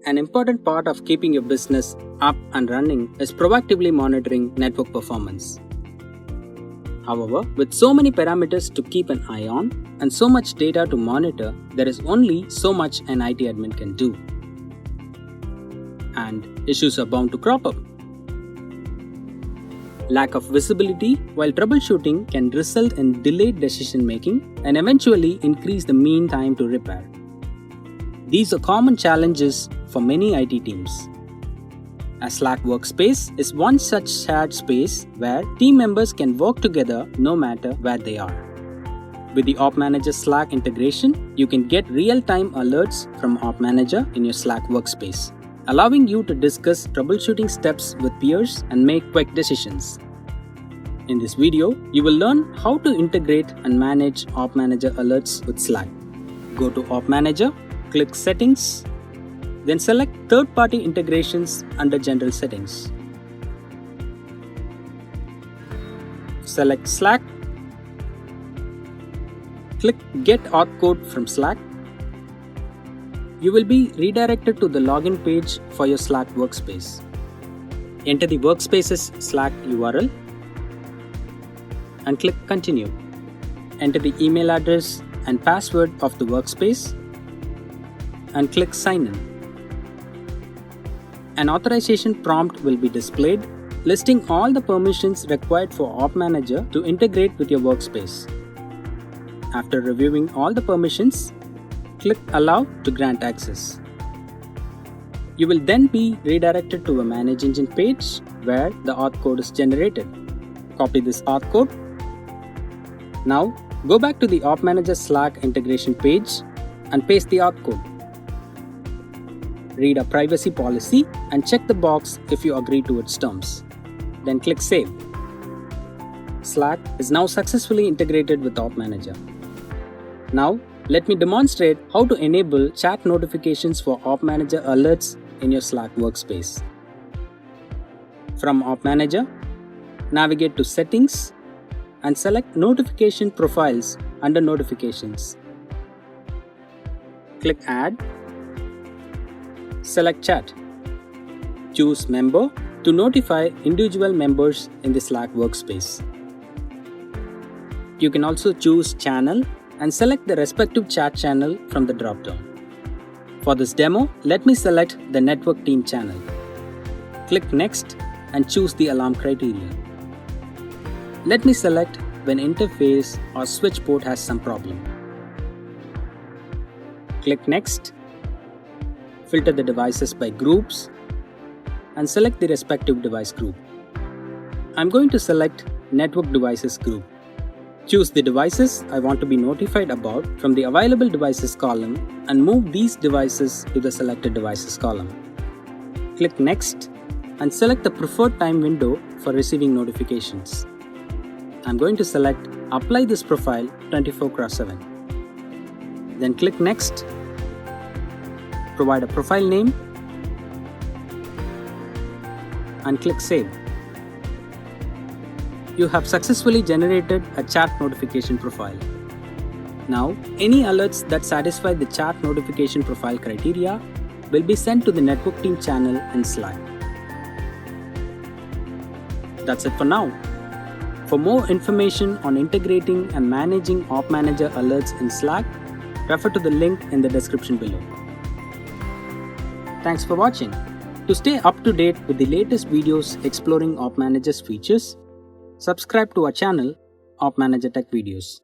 An important part of keeping your business up and running is proactively monitoring network performance. However, with so many parameters to keep an eye on and so much data to monitor, there is only so much an IT admin can do. And issues are bound to crop up. Lack of visibility while troubleshooting can result in delayed decision making and eventually increase the mean time to repair. These are common challenges for many IT teams. A Slack workspace is one such shared space where team members can work together no matter where they are. With the Op Manager Slack integration, you can get real-time alerts from Op Manager in your Slack workspace, allowing you to discuss troubleshooting steps with peers and make quick decisions. In this video, you will learn how to integrate and manage Op Manager alerts with Slack. Go to Op Manager, click Settings, then select Third-Party Integrations under General Settings. Select Slack. Click Get Auth Code from Slack. You will be redirected to the login page for your Slack workspace. Enter the workspace's Slack URL and click Continue. Enter the email address and password of the workspace and click Sign In. An authorization prompt will be displayed, listing all the permissions required for Op Manager to integrate with your workspace. After reviewing all the permissions, click Allow to grant access. You will then be redirected to a Manage Engine page where the auth code is generated. Copy this auth code. Now, go back to the Op Manager Slack integration page and paste the auth code. Read a privacy policy and check the box if you agree to its terms. Then click Save. Slack is now successfully integrated with Op Manager. Now, let me demonstrate how to enable chat notifications for Op Manager alerts in your Slack workspace. From Op Manager, navigate to Settings and select Notification Profiles under Notifications. Click Add. Select Chat. Choose Member to notify individual members in the Slack workspace. You can also choose Channel and select the respective chat channel from the drop-down. For this demo, let me select the Network Team channel. Click Next and choose the alarm criteria. Let me select when interface or switch port has some problem. Click Next. Filter the devices by groups and select the respective device group. I'm going to select Network Devices group. Choose the devices I want to be notified about from the Available Devices column and move these devices to the Selected Devices column. Click Next and select the preferred time window for receiving notifications. I'm going to select Apply this profile 24/7. Then click Next. Provide a profile name and click Save. You have successfully generated a chat notification profile. Now, any alerts that satisfy the chat notification profile criteria will be sent to the Network Team channel in Slack. That's it for now. For more information on integrating and managing Op Manager alerts in Slack, refer to the link in the description below. Thanks for watching. To stay up to date with the latest videos exploring Op Manager's features, subscribe to our channel, Op Manager Tech Videos.